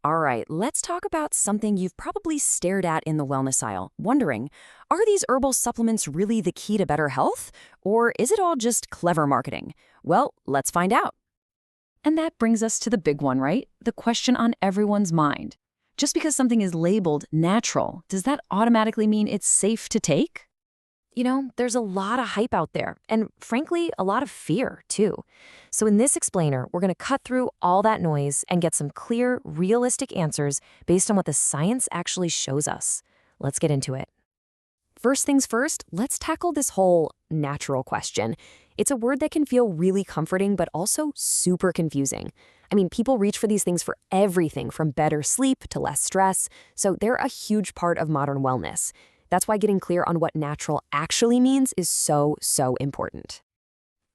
All right, let's talk about something you've probably stared at in the wellness aisle, wondering, are these herbal supplements really the key to better health? Or is it all just clever marketing? Well, let's find out. And that brings us to the big one, right? The question on everyone's mind. Just because something is labeled natural, does that automatically mean it's safe to take? There's a lot of hype out there, and frankly, a lot of fear, too. So in this explainer, we're going to cut through all that noise and get some clear, realistic answers based on what the science actually shows us. Let's get into it. First things first, let's tackle this whole natural question. It's a word that can feel really comforting, but also super confusing. I mean, people reach for these things for everything from better sleep to less stress, so they're a huge part of modern wellness. That's why getting clear on what natural actually means is so important.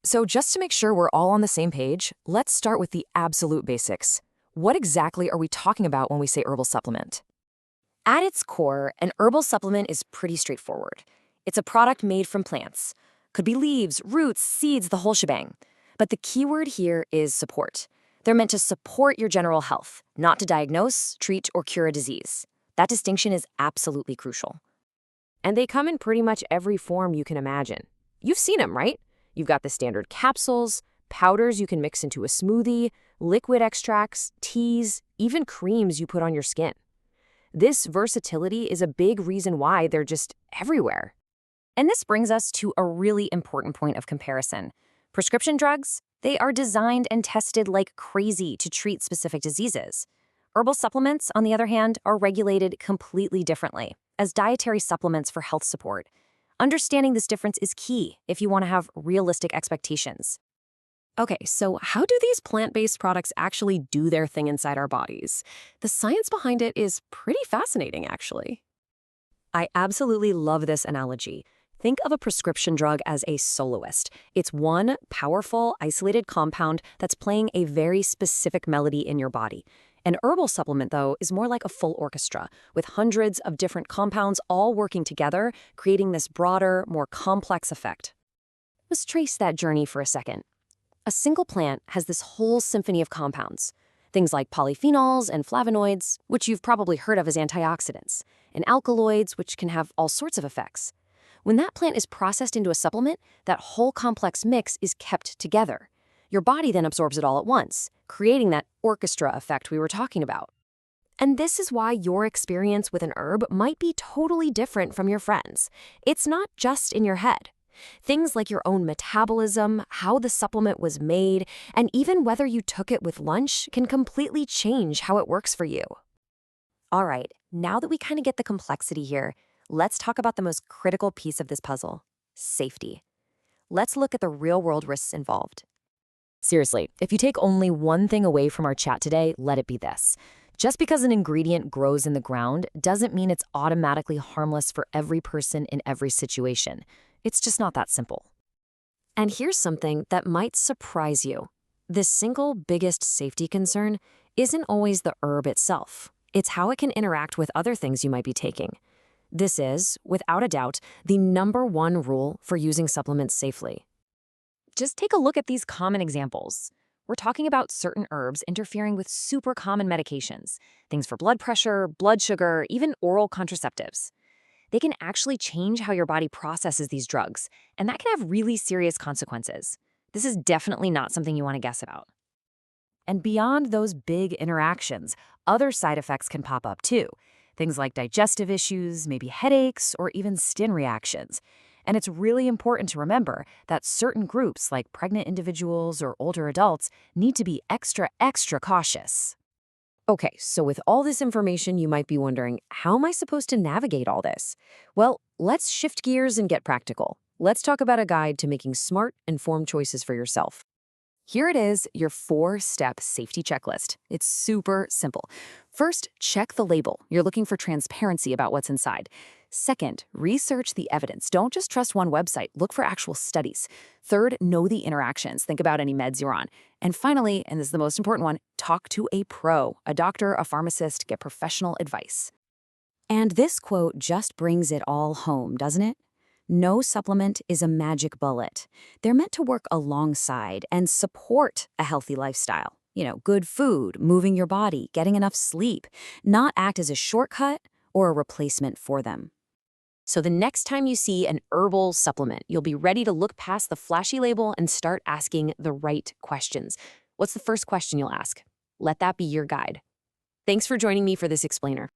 So just to make sure we're all on the same page, let's start with the absolute basics. What exactly are we talking about when we say herbal supplement? At its core, an herbal supplement is pretty straightforward. It's a product made from plants. Could be leaves, roots, seeds, the whole shebang. But the key word here is support. They're meant to support your general health, not to diagnose, treat, or cure a disease. That distinction is absolutely crucial. And they come in pretty much every form you can imagine. You've seen them, right? You've got the standard capsules, powders you can mix into a smoothie, liquid extracts, teas, even creams you put on your skin. This versatility is a big reason why they're just everywhere. And this brings us to a really important point of comparison. Prescription drugs, they are designed and tested like crazy to treat specific diseases. Herbal supplements, on the other hand, are regulated completely differently, as dietary supplements for health support. Understanding this difference is key if you want to have realistic expectations. Okay, so how do these plant-based products actually do their thing inside our bodies? The science behind it is pretty fascinating, actually. I absolutely love this analogy. Think of a prescription drug as a soloist. It's one powerful, isolated compound that's playing a very specific melody in your body. An herbal supplement, though, is more like a full orchestra, with hundreds of different compounds all working together, creating this broader, more complex effect. Let's trace that journey for a second. A single plant has this whole symphony of compounds. Things like polyphenols and flavonoids, which you've probably heard of as antioxidants, and alkaloids, which can have all sorts of effects. When that plant is processed into a supplement, that whole complex mix is kept together. Your body then absorbs it all at once, creating that orchestra effect we were talking about. And this is why your experience with an herb might be totally different from your friends. It's not just in your head. Things like your own metabolism, how the supplement was made, and even whether you took it with lunch can completely change how it works for you. All right, now that we kind of get the complexity here, let's talk about the most critical piece of this puzzle: safety. Let's look at the real-world risks involved. Seriously, if you take only one thing away from our chat today, let it be this. Just because an ingredient grows in the ground doesn't mean it's automatically harmless for every person in every situation. It's just not that simple. And here's something that might surprise you. The single biggest safety concern isn't always the herb itself. It's how it can interact with other things you might be taking. This is, without a doubt, the #1 rule for using supplements safely. Just take a look at these common examples. We're talking about certain herbs interfering with super common medications, things for blood pressure, blood sugar, even oral contraceptives. They can actually change how your body processes these drugs, and that can have really serious consequences. This is definitely not something you want to guess about. And beyond those big interactions, other side effects can pop up too. Things like digestive issues, maybe headaches, or even skin reactions. And it's really important to remember that certain groups, like pregnant individuals or older adults, need to be extra cautious. Okay, so with all this information, you might be wondering, how am I supposed to navigate all this? Well, let's shift gears and get practical. Let's talk about a guide to making smart, informed choices for yourself. Here it is, your 4-step safety checklist. It's super simple. First, check the label. You're looking for transparency about what's inside. Second, research the evidence. Don't just trust one website. Look for actual studies. Third, know the interactions. Think about any meds you're on. And finally, and this is the most important one, talk to a pro, a doctor, a pharmacist, get professional advice. And this quote just brings it all home, doesn't it? No supplement is a magic bullet. They're meant to work alongside and support a healthy lifestyle. Good food, moving your body, getting enough sleep, not act as a shortcut or a replacement for them. So the next time you see an herbal supplement, you'll be ready to look past the flashy label and start asking the right questions. What's the first question you'll ask? Let that be your guide. Thanks for joining me for this explainer.